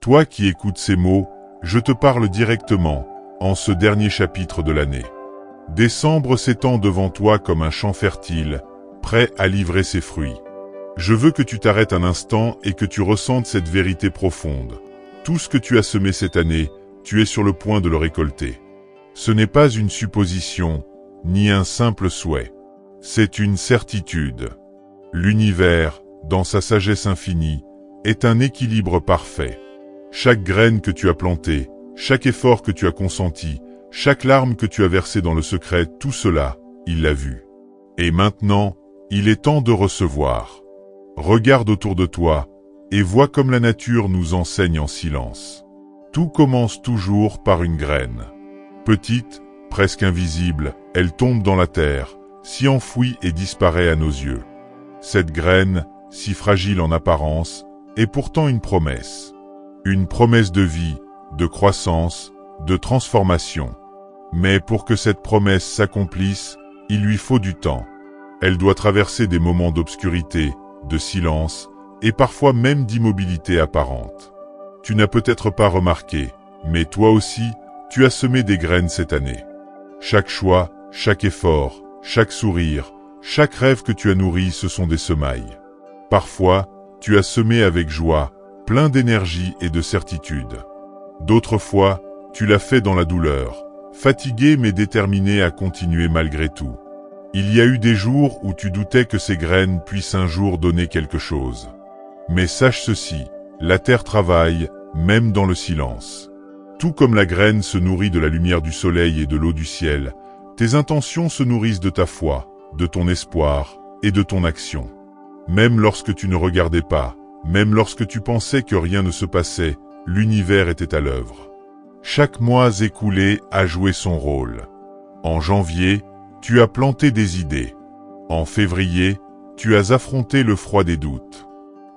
Toi qui écoutes ces mots, je te parle directement, en ce dernier chapitre de l'année. Décembre s'étend devant toi comme un champ fertile, prêt à livrer ses fruits. Je veux que tu t'arrêtes un instant et que tu ressentes cette vérité profonde. Tout ce que tu as semé cette année, tu es sur le point de le récolter. Ce n'est pas une supposition, ni un simple souhait. C'est une certitude. L'univers, dans sa sagesse infinie, est un équilibre parfait. Chaque graine que tu as plantée, chaque effort que tu as consenti, chaque larme que tu as versée dans le secret, tout cela, il l'a vu. Et maintenant, il est temps de recevoir. Regarde autour de toi, et vois comme la nature nous enseigne en silence. Tout commence toujours par une graine. Petite, presque invisible, elle tombe dans la terre, s'y enfouit et disparaît à nos yeux. Cette graine, si fragile en apparence, est pourtant une promesse. Une promesse de vie, de croissance, de transformation. Mais pour que cette promesse s'accomplisse, il lui faut du temps. Elle doit traverser des moments d'obscurité, de silence, et parfois même d'immobilité apparente. Tu n'as peut-être pas remarqué, mais toi aussi, tu as semé des graines cette année. Chaque choix, chaque effort, chaque sourire, chaque rêve que tu as nourri, ce sont des semailles. Parfois, tu as semé avec joie, plein d'énergie et de certitude. D'autres fois, tu l'as fait dans la douleur, fatigué mais déterminé à continuer malgré tout. Il y a eu des jours où tu doutais que ces graines puissent un jour donner quelque chose. Mais sache ceci, la terre travaille, même dans le silence. Tout comme la graine se nourrit de la lumière du soleil et de l'eau du ciel, tes intentions se nourrissent de ta foi, de ton espoir et de ton action. Même lorsque tu ne regardais pas, même lorsque tu pensais que rien ne se passait, l'univers était à l'œuvre. Chaque mois écoulé a joué son rôle. En janvier, tu as planté des idées. En février, tu as affronté le froid des doutes.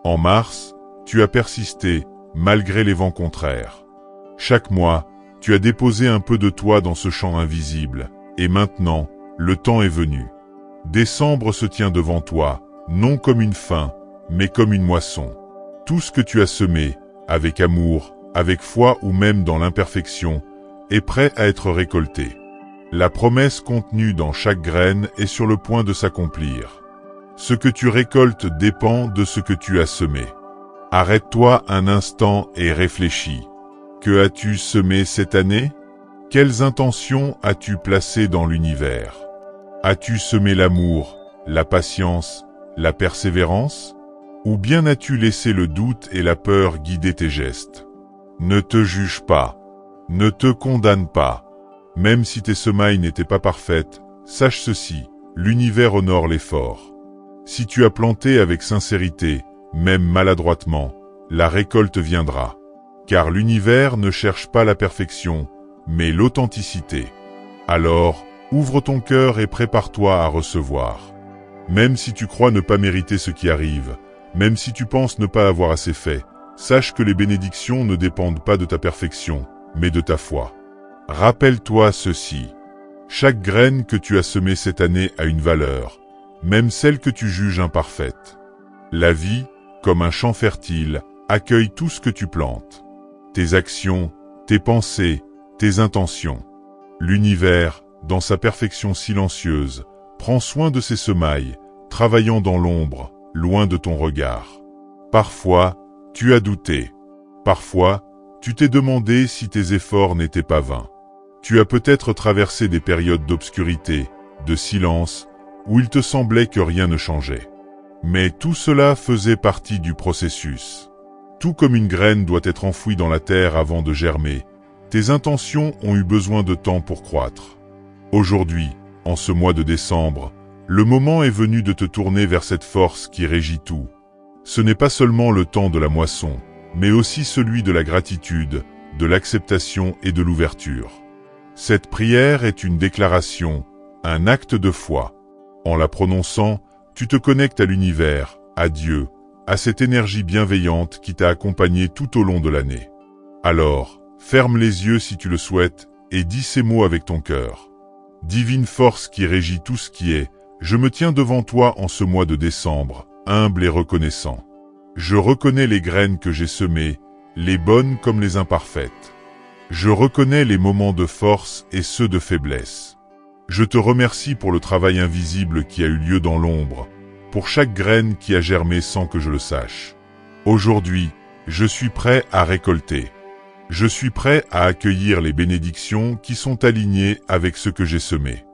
En mars, tu as persisté, malgré les vents contraires. Chaque mois, tu as déposé un peu de toi dans ce champ invisible, et maintenant, le temps est venu. Décembre se tient devant toi, non comme une fin, mais comme une moisson. Tout ce que tu as semé, avec amour, avec foi ou même dans l'imperfection, est prêt à être récolté. La promesse contenue dans chaque graine est sur le point de s'accomplir. Ce que tu récoltes dépend de ce que tu as semé. Arrête-toi un instant et réfléchis. Que as-tu semé cette année? Quelles intentions as-tu placées dans l'univers? As-tu semé l'amour, la patience, la persévérance? Ou bien as-tu laissé le doute et la peur guider tes gestes? Ne te juge pas. Ne te condamne pas. Même si tes semailles n'étaient pas parfaites, sache ceci, l'univers honore l'effort. Si tu as planté avec sincérité, même maladroitement, la récolte viendra. Car l'univers ne cherche pas la perfection, mais l'authenticité. Alors, ouvre ton cœur et prépare-toi à recevoir. Même si tu crois ne pas mériter ce qui arrive, même si tu penses ne pas avoir assez fait, sache que les bénédictions ne dépendent pas de ta perfection, mais de ta foi. Rappelle-toi ceci. Chaque graine que tu as semée cette année a une valeur, même celle que tu juges imparfaite. La vie, comme un champ fertile, accueille tout ce que tu plantes. Tes actions, tes pensées, tes intentions. L'univers, dans sa perfection silencieuse, prend soin de ses semailles, travaillant dans l'ombre, loin de ton regard. Parfois, tu as douté. Parfois, tu t'es demandé si tes efforts n'étaient pas vains. Tu as peut-être traversé des périodes d'obscurité, de silence, où il te semblait que rien ne changeait. Mais tout cela faisait partie du processus. Tout comme une graine doit être enfouie dans la terre avant de germer, tes intentions ont eu besoin de temps pour croître. Aujourd'hui, en ce mois de décembre, le moment est venu de te tourner vers cette force qui régit tout. Ce n'est pas seulement le temps de la moisson, mais aussi celui de la gratitude, de l'acceptation et de l'ouverture. Cette prière est une déclaration, un acte de foi. En la prononçant, tu te connectes à l'univers, à Dieu, à cette énergie bienveillante qui t'a accompagné tout au long de l'année. Alors, ferme les yeux si tu le souhaites, et dis ces mots avec ton cœur. Divine force qui régit tout ce qui est, je me tiens devant toi en ce mois de décembre, humble et reconnaissant. Je reconnais les graines que j'ai semées, les bonnes comme les imparfaites. Je reconnais les moments de force et ceux de faiblesse. Je te remercie pour le travail invisible qui a eu lieu dans l'ombre, pour chaque graine qui a germé sans que je le sache. Aujourd'hui, je suis prêt à récolter. Je suis prêt à accueillir les bénédictions qui sont alignées avec ce que j'ai semé.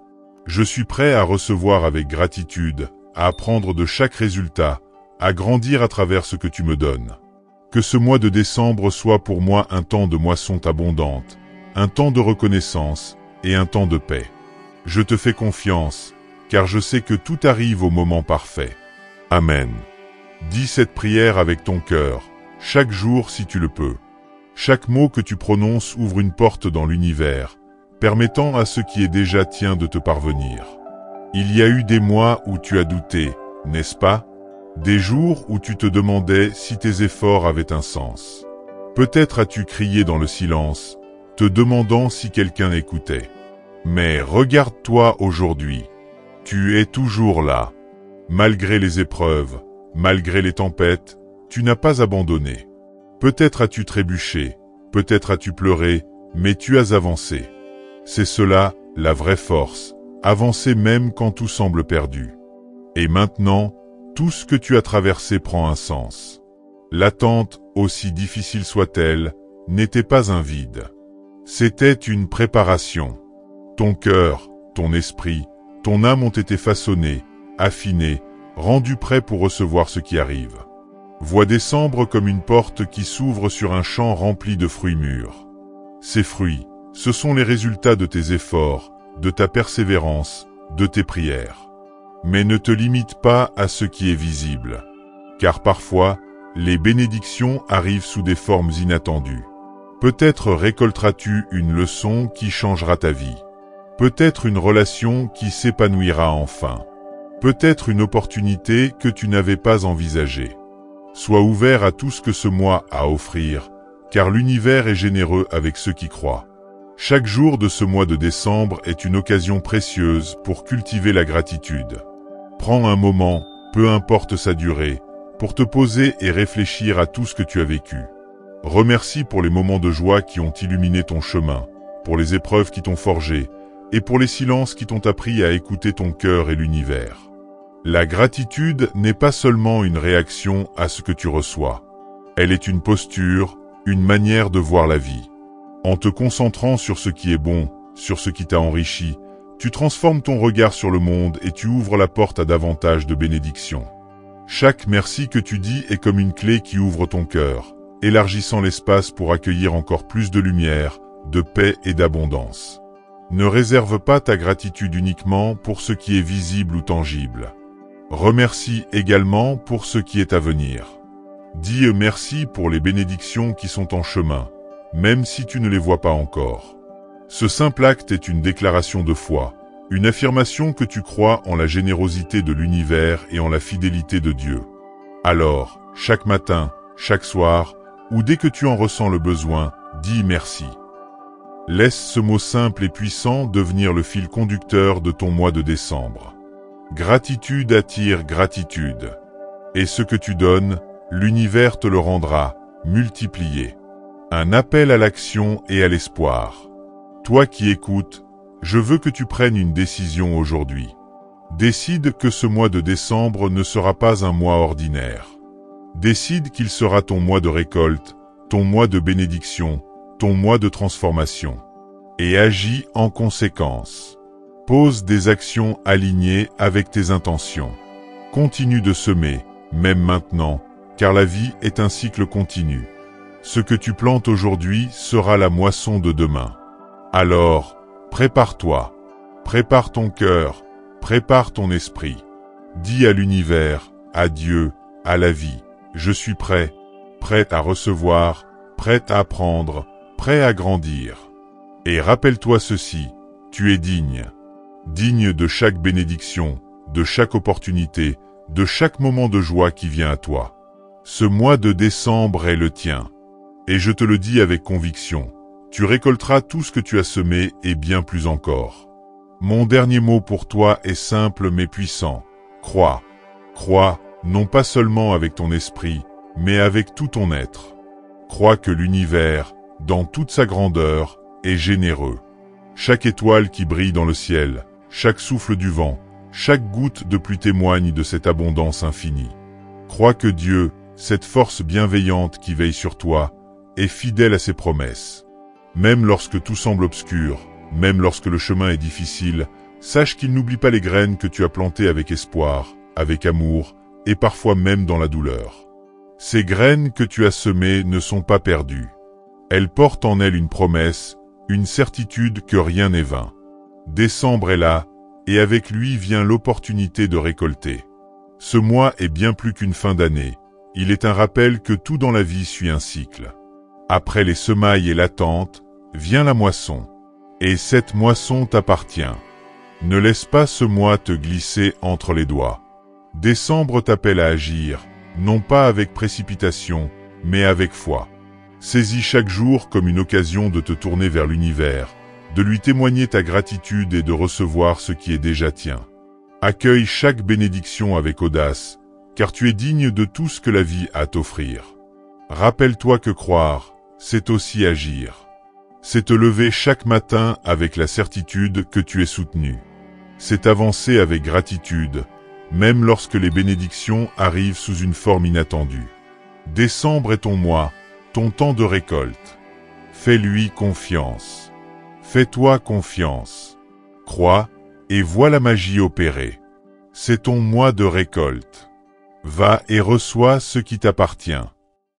Je suis prêt à recevoir avec gratitude, à apprendre de chaque résultat, à grandir à travers ce que tu me donnes. Que ce mois de décembre soit pour moi un temps de moisson abondante, un temps de reconnaissance et un temps de paix. Je te fais confiance, car je sais que tout arrive au moment parfait. Amen. Dis cette prière avec ton cœur, chaque jour si tu le peux. Chaque mot que tu prononces ouvre une porte dans l'univers, permettant à ce qui est déjà tien de te parvenir. Il y a eu des mois où tu as douté, n'est-ce pas? Des jours où tu te demandais si tes efforts avaient un sens. Peut-être as-tu crié dans le silence, te demandant si quelqu'un écoutait. Mais regarde-toi aujourd'hui. Tu es toujours là. Malgré les épreuves, malgré les tempêtes, tu n'as pas abandonné. Peut-être as-tu trébuché, peut-être as-tu pleuré, mais tu as avancé. C'est cela, la vraie force, avancer même quand tout semble perdu. Et maintenant, tout ce que tu as traversé prend un sens. L'attente, aussi difficile soit-elle, n'était pas un vide. C'était une préparation. Ton cœur, ton esprit, ton âme ont été façonnés, affinés, rendus prêts pour recevoir ce qui arrive. Vois décembre comme une porte qui s'ouvre sur un champ rempli de fruits mûrs. Ces fruits, ce sont les résultats de tes efforts, de ta persévérance, de tes prières. Mais ne te limite pas à ce qui est visible, car parfois, les bénédictions arrivent sous des formes inattendues. Peut-être récolteras-tu une leçon qui changera ta vie. Peut-être une relation qui s'épanouira enfin. Peut-être une opportunité que tu n'avais pas envisagée. Sois ouvert à tout ce que ce mois a à offrir, car l'univers est généreux avec ceux qui croient. Chaque jour de ce mois de décembre est une occasion précieuse pour cultiver la gratitude. Prends un moment, peu importe sa durée, pour te poser et réfléchir à tout ce que tu as vécu. Remercie pour les moments de joie qui ont illuminé ton chemin, pour les épreuves qui t'ont forgé, et pour les silences qui t'ont appris à écouter ton cœur et l'univers. La gratitude n'est pas seulement une réaction à ce que tu reçois. Elle est une posture, une manière de voir la vie. En te concentrant sur ce qui est bon, sur ce qui t'a enrichi, tu transformes ton regard sur le monde et tu ouvres la porte à davantage de bénédictions. Chaque merci que tu dis est comme une clé qui ouvre ton cœur, élargissant l'espace pour accueillir encore plus de lumière, de paix et d'abondance. Ne réserve pas ta gratitude uniquement pour ce qui est visible ou tangible. Remercie également pour ce qui est à venir. Dis merci pour les bénédictions qui sont en chemin, même si tu ne les vois pas encore. Ce simple acte est une déclaration de foi, une affirmation que tu crois en la générosité de l'univers et en la fidélité de Dieu. Alors, chaque matin, chaque soir, ou dès que tu en ressens le besoin, dis merci. Laisse ce mot simple et puissant devenir le fil conducteur de ton mois de décembre. Gratitude attire gratitude. Et ce que tu donnes, l'univers te le rendra, multiplié. Un appel à l'action et à l'espoir. Toi qui écoutes, je veux que tu prennes une décision aujourd'hui. Décide que ce mois de décembre ne sera pas un mois ordinaire. Décide qu'il sera ton mois de récolte, ton mois de bénédiction, ton mois de transformation. Et agis en conséquence. Pose des actions alignées avec tes intentions. Continue de semer, même maintenant, car la vie est un cycle continu. Ce que tu plantes aujourd'hui sera la moisson de demain. Alors, prépare-toi, prépare ton cœur, prépare ton esprit. Dis à l'univers, à Dieu, à la vie, je suis prêt, prêt à recevoir, prêt à apprendre, prêt à grandir. Et rappelle-toi ceci, tu es digne. Digne de chaque bénédiction, de chaque opportunité, de chaque moment de joie qui vient à toi. Ce mois de décembre est le tien. Et je te le dis avec conviction, tu récolteras tout ce que tu as semé et bien plus encore. Mon dernier mot pour toi est simple mais puissant. Crois. Crois, non pas seulement avec ton esprit, mais avec tout ton être. Crois que l'univers, dans toute sa grandeur, est généreux. Chaque étoile qui brille dans le ciel, chaque souffle du vent, chaque goutte de pluie témoigne de cette abondance infinie. Crois que Dieu, cette force bienveillante qui veille sur toi, est fidèle à ses promesses. Même lorsque tout semble obscur, même lorsque le chemin est difficile, sache qu'il n'oublie pas les graines que tu as plantées avec espoir, avec amour, et parfois même dans la douleur. Ces graines que tu as semées ne sont pas perdues. Elles portent en elles une promesse, une certitude que rien n'est vain. Décembre est là, et avec lui vient l'opportunité de récolter. Ce mois est bien plus qu'une fin d'année. Il est un rappel que tout dans la vie suit un cycle. Après les semailles et l'attente, vient la moisson. Et cette moisson t'appartient. Ne laisse pas ce mois te glisser entre les doigts. Décembre t'appelle à agir, non pas avec précipitation, mais avec foi. Saisis chaque jour comme une occasion de te tourner vers l'univers, de lui témoigner ta gratitude et de recevoir ce qui est déjà tien. Accueille chaque bénédiction avec audace, car tu es digne de tout ce que la vie a à t'offrir. Rappelle-toi que croire, c'est aussi agir. C'est te lever chaque matin avec la certitude que tu es soutenu. C'est avancer avec gratitude, même lorsque les bénédictions arrivent sous une forme inattendue. Décembre est ton mois, ton temps de récolte. Fais-lui confiance. Fais-toi confiance. Crois, et vois la magie opérer. C'est ton mois de récolte. Va et reçois ce qui t'appartient.